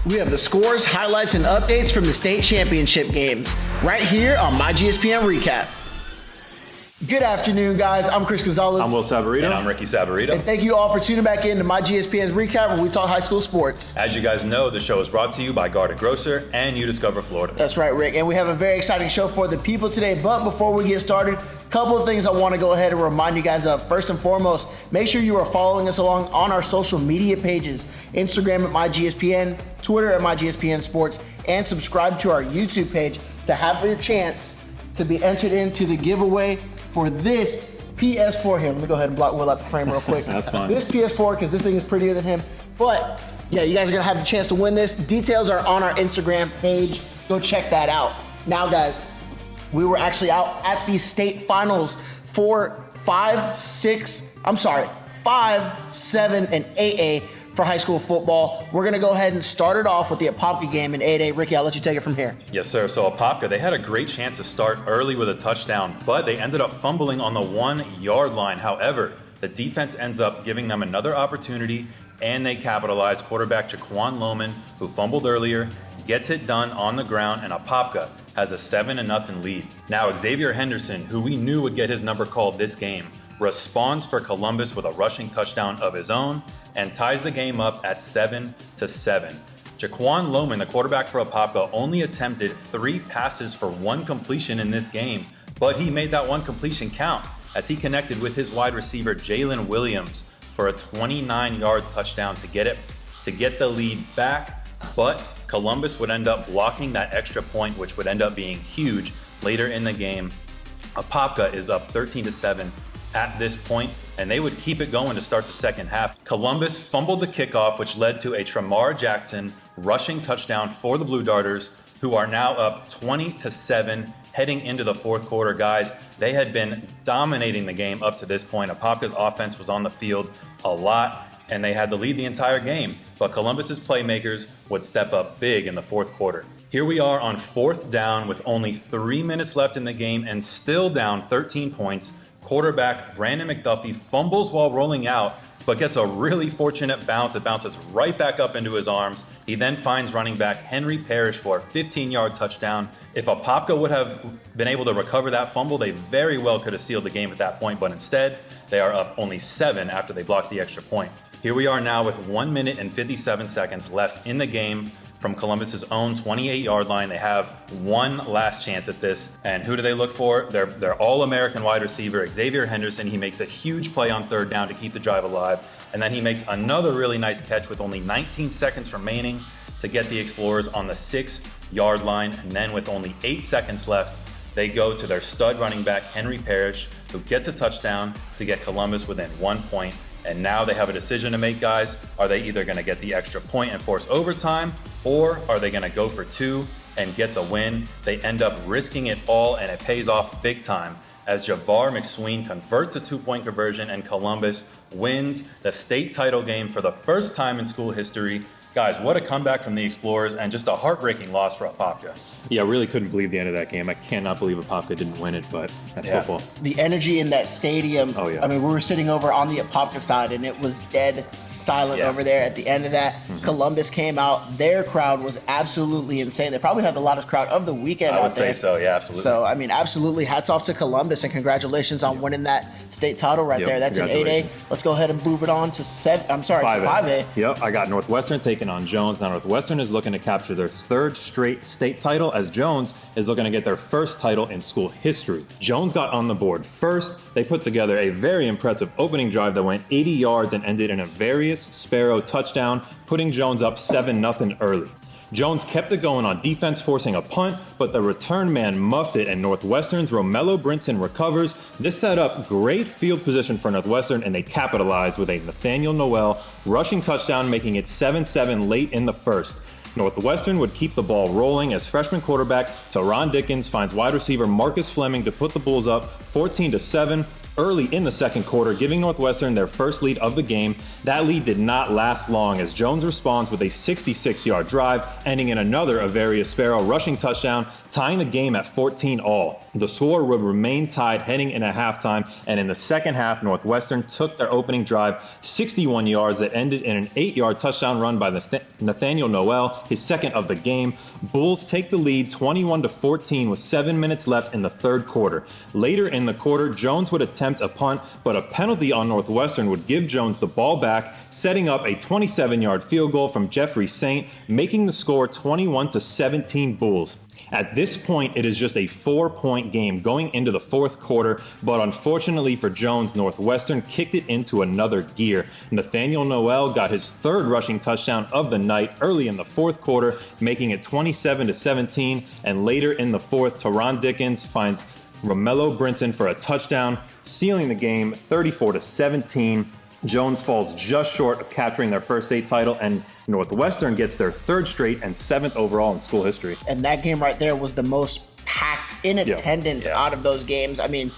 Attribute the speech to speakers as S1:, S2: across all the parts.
S1: We have the scores, highlights, and updates from the state championship games right here on myGSPN Recap. Good afternoon, guys. I'm Chris Gonzalez.
S2: I'm Will Saborido.
S3: And I'm Ricky Saborido.
S1: And thank you all for tuning back in to myGSPN's Recap, where we talk high school sports.
S3: As you guys know, the show is brought to you by Guarded Grocer and You Discover Florida.
S1: That's right, Rick. And we have a very exciting show for the people today. But before we get started, a couple of things I want to go ahead and remind you guys of. First and foremost, make sure you are following us along on our social media pages. Instagram at myGSPN, Twitter at myGSPN Sports, and subscribe to our YouTube page to have your chance to be entered into the giveaway for this PS4 here. Let me go ahead and block Will out the frame real quick.
S2: That's fine.
S1: This PS4, because this thing is prettier than him. But yeah, you guys are going to have the chance to win this. Details are on our Instagram page. Go check that out. Now, guys, we were actually out at the state finals for 5, 7, and 8A for high school football. We're going to go ahead and start it off with the Apopka game in 8A. Ricky, I'll let you take it from here.
S3: Yes, sir. So Apopka, they had a great chance to start early with a touchdown, but they ended up fumbling on the 1-yard line. However, the defense ends up giving them another opportunity, and they capitalized. Quarterback Jaquan Lohman, who fumbled earlier, gets it done on the ground, and Apopka has a 7-0 lead. Now, Xavier Henderson, who we knew would get his number called this game, responds for Columbus with a rushing touchdown of his own and ties the game up at 7-7. Jaquan Lohman, the quarterback for Apopka, only attempted 3 passes for 1 completion in this game, but he made that 1 completion count as he connected with his wide receiver Jalen Williams for a 29-yard touchdown to get the lead back. But Columbus would end up blocking that extra point, which would end up being huge later in the game. Apopka is up 13-7 at this point, and they would keep it going to start the second half. Columbus fumbled the kickoff, which led to a Tramar Jackson rushing touchdown for the Blue Darters, who are now up 20-7 heading into the fourth quarter. Guys, they had been dominating the game up to this point. Apopka's offense was on the field a lot, and they had the lead the entire game, but Columbus's playmakers would step up big in the fourth quarter. Here we are on 4th down with only 3 minutes left in the game and still down 13 points. Quarterback Brandon McDuffie fumbles while rolling out, but gets a really fortunate bounce. It bounces right back up into his arms. He then finds running back Henry Parrish for a 15-yard touchdown. If Apopka would have been able to recover that fumble, they very well could have sealed the game at that point, but instead, they are up only 7 after they blocked the extra point. Here we are now with 1 minute and 57 seconds left in the game. From Columbus's own 28-yard line, they have one last chance at this. And who do they look for? Their All-American wide receiver, Xavier Henderson. He makes a huge play on 3rd down to keep the drive alive. And then he makes another really nice catch with only 19 seconds remaining to get the Explorers on the 6-yard line. And then with only 8 seconds left, they go to their stud running back, Henry Parrish, who gets a touchdown to get Columbus within 1 point. And now they have a decision to make, guys. Are they either going to get the extra point and force overtime, or are they going to go for 2 and get the win? They end up risking it all, and it pays off big time as Javar McSween converts a 2-point conversion and Columbus wins the state title game for the first time in school history. Guys, what a comeback from the Explorers, and just a heartbreaking loss for Apopka.
S2: Yeah, I really couldn't believe the end of that game. I cannot believe Apopka didn't win it, but that's football.
S1: The energy in that stadium.
S2: Oh, yeah.
S1: I mean, we were sitting over on the Apopka side, and it was dead silent over there at the end of that. Mm-hmm. Columbus came out. Their crowd was absolutely insane. They probably had the loudest crowd of the weekend out there.
S3: I would say so, yeah, absolutely.
S1: So, I mean, absolutely hats off to Columbus, and congratulations on winning that state title right there. That's an 8A. Let's go ahead and move it on to 5A.
S2: Yep, I got Northwestern taking on Jones. Now, Northwestern is looking to capture their 3rd straight state title, as Jones is looking to get their 1st title in school history. Jones got on the board first. They put together a very impressive opening drive that went 80 yards and ended in a Various Sparrow touchdown, putting Jones up 7-0 early. Jones kept it going on defense, forcing a punt, but the return man muffed it, and Northwestern's Romello Brinson recovers. This set up great field position for Northwestern, and they capitalized with a Nathaniel Noel rushing touchdown, making it 7-7 late in the first. Northwestern would keep the ball rolling as freshman quarterback Teron Dickens finds wide receiver Marcus Fleming to put the Bulls up 14-7 early in the second quarter, giving Northwestern their first lead of the game. That lead did not last long as Jones responds with a 66-yard drive, ending in another Avarius Sparrow rushing touchdown tying the game at 14 all. The score would remain tied heading into halftime, and in the second half, Northwestern took their opening drive 61 yards that ended in an 8-yard touchdown run by Nathaniel Noel, his second of the game. Bulls take the lead 21-14 with 7 minutes left in the third quarter. Later in the quarter, Jones would attempt a punt, but a penalty on Northwestern would give Jones the ball back, setting up a 27-yard field goal from Jeffrey Saint, making the score 21-17 Bulls. At this point, it is just a 4-point game going into the fourth quarter, but unfortunately for Jones, Northwestern kicked it into another gear. Nathaniel Noel got his third rushing touchdown of the night early in the fourth quarter, making it 27-17, and later in the fourth, Teron Dickens finds Romello Brinton for a touchdown, sealing the game 34-17. Jones falls just short of capturing their first state title, and Northwestern gets their third straight and 7th overall in school history.
S1: And that game right there was the most packed in attendance out of those games. I mean,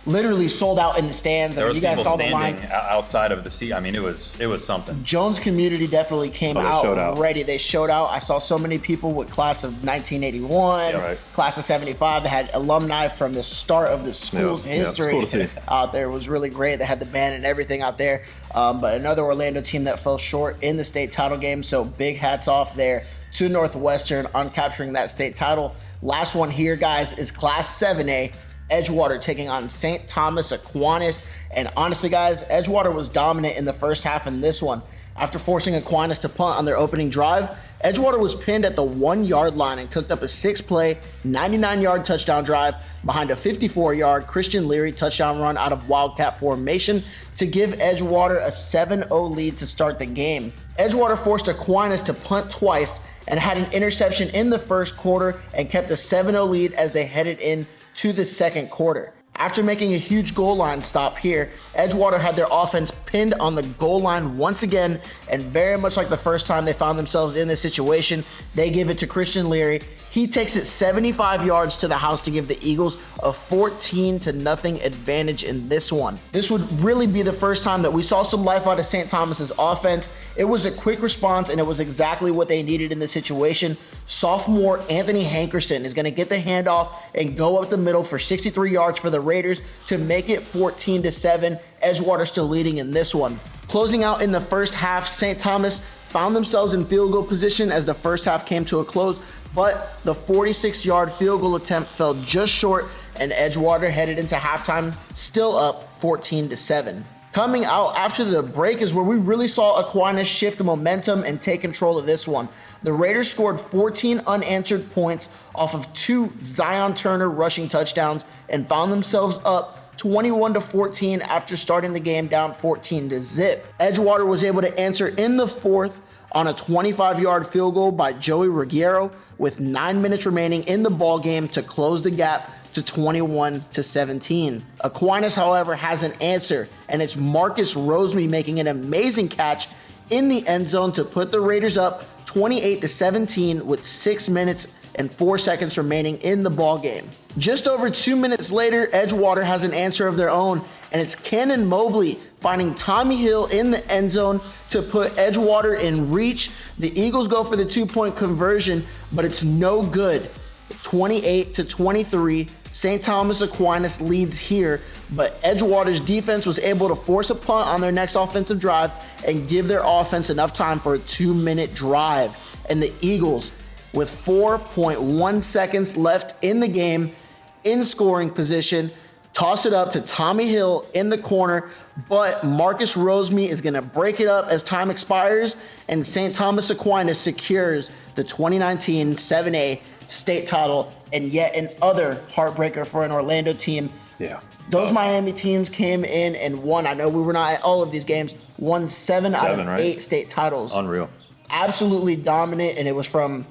S1: literally sold out in the stands.
S3: There was
S1: you guys
S3: people
S1: saw the line
S3: outside of the seat. I mean, it was something.
S1: Jones community definitely came out ready. They showed out. I saw so many people with class of 1981, class of 75. They had alumni from the start of the school's history
S2: cool to see.
S1: out there. It was really great. They had the band and everything out there. But another Orlando team that fell short in the state title game. So big hats off there to Northwestern on capturing that state title. Last one here, guys, is class 7A. Edgewater taking on St. Thomas Aquinas. And honestly, guys, Edgewater was dominant in the first half in this one. After forcing Aquinas to punt on their opening drive, Edgewater was pinned at the 1-yard line and cooked up a 6-play, 99-yard touchdown drive behind a 54-yard Christian Leary touchdown run out of Wildcat formation to give Edgewater a 7-0 lead to start the game. Edgewater forced Aquinas to punt twice and had an interception in the first quarter and kept a 7-0 lead as they headed in to the second quarter. After making a huge goal line stop here, Edgewater had their offense pinned on the goal line once again, and very much like the first time they found themselves in this situation, they give it to Christian Leary. He takes it 75 yards to the house to give the Eagles a 14-0 advantage in this one. This would really be the first time that we saw some life out of St. Thomas's offense. It was a quick response, and it was exactly what they needed in this situation. Sophomore Anthony Hankerson is going to get the handoff and go up the middle for 63 yards for the Raiders to make it 14-7. Edgewater still leading in this one. Closing out in the first half, St. Thomas found themselves in field goal position as the first half came to a close, but the 46-yard field goal attempt fell just short, and Edgewater headed into halftime still up 14-7. Coming out after the break is where we really saw Aquinas shift the momentum and take control of this one. The Raiders scored 14 unanswered points off of 2 Zion Turner rushing touchdowns and found themselves up 21-14 after starting the game down 14-0. Edgewater was able to answer in the fourth on a 25-yard field goal by Joey Ruggiero with 9 minutes remaining in the ball game to close the gap to 21-17. Aquinas, however, has an answer, and it's Marcus Rosemy making an amazing catch in the end zone to put the Raiders up 28-17 with 6 minutes and 4 seconds remaining in the ball game. Just over 2 minutes later, Edgewater has an answer of their own, and it's Cannon Mobley finding Tommy Hill in the end zone to put Edgewater in reach. The Eagles go for the 2-point conversion, but it's no good. 28-23, St. Thomas Aquinas leads here, but Edgewater's defense was able to force a punt on their next offensive drive and give their offense enough time for a 2-minute drive. And the Eagles, with 4.1 seconds left in the game, in scoring position, toss it up to Tommy Hill in the corner, but Marcus Rosemy is going to break it up as time expires, and St. Thomas Aquinas secures the 2019 7A state title, and yet another heartbreaker for an Orlando team.
S2: Yeah.
S1: Those Miami teams came in and won. I know we were not at all of these games. Won 7 out of 8 state titles.
S2: Unreal.
S1: Absolutely dominant, and it was from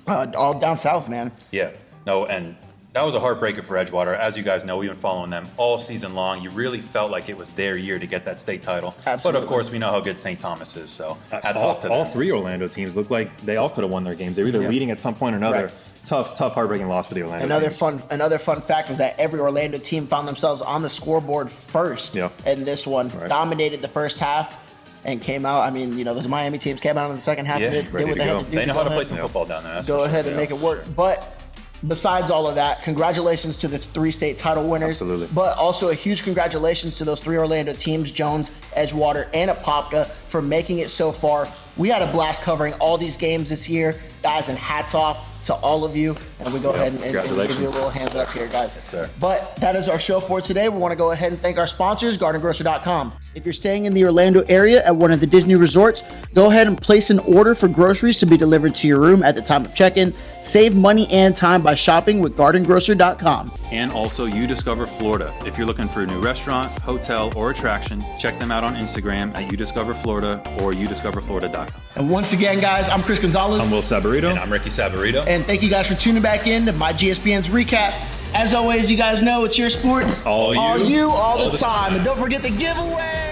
S1: all down south, man.
S3: Yeah. No, and that was a heartbreaker for Edgewater. As you guys know, we've been following them all season long. You really felt like it was their year to get that state title.
S1: Absolutely.
S3: But of course, we know how good St. Thomas is, so hats off to them.
S2: All 3 Orlando teams look like they all could have won their games. They're either leading at some point or another.
S1: Right.
S2: Tough, heartbreaking loss for the Orlando teams.
S1: Another fun fact was that every Orlando team found themselves on the scoreboard first in this one.
S2: Right.
S1: Dominated the first half and came out. I mean, those Miami teams came out in the second half.
S3: Yeah,
S1: did what
S3: ready to
S1: they
S3: go.
S1: had to do.
S3: They know how to play some football down there.
S1: Go ahead and make it work. But besides all of that, congratulations to the 3 state title winners.
S2: Absolutely.
S1: But also a huge congratulations to those 3 Orlando teams, Jones, Edgewater, and Apopka, for making it so far. We had a blast covering all these games this year, guys, and hats off to all of you. And we go ahead and give you a little hands up here, guys.
S3: Yes, sir.
S1: But that is our show for today. We want to go ahead and thank our sponsors, GardenGrocer.com. If you're staying in the Orlando area at one of the Disney resorts, go ahead and place an order for groceries to be delivered to your room at the time of check-in. Save money and time by shopping with GardenGrocer.com.
S3: And also UDiscover Florida. If you're looking for a new restaurant, hotel, or attraction, check them out on Instagram at UDiscover Florida or UDiscoverFlorida.com.
S1: And once again, guys, I'm Chris Gonzalez.
S2: I'm Will Saborido.
S3: And I'm Ricky Saborido.
S1: And thank you guys for tuning back in to myGSPN's recap. As always, you guys know it's your sports.
S3: All you,
S1: all the time. And don't forget the giveaway.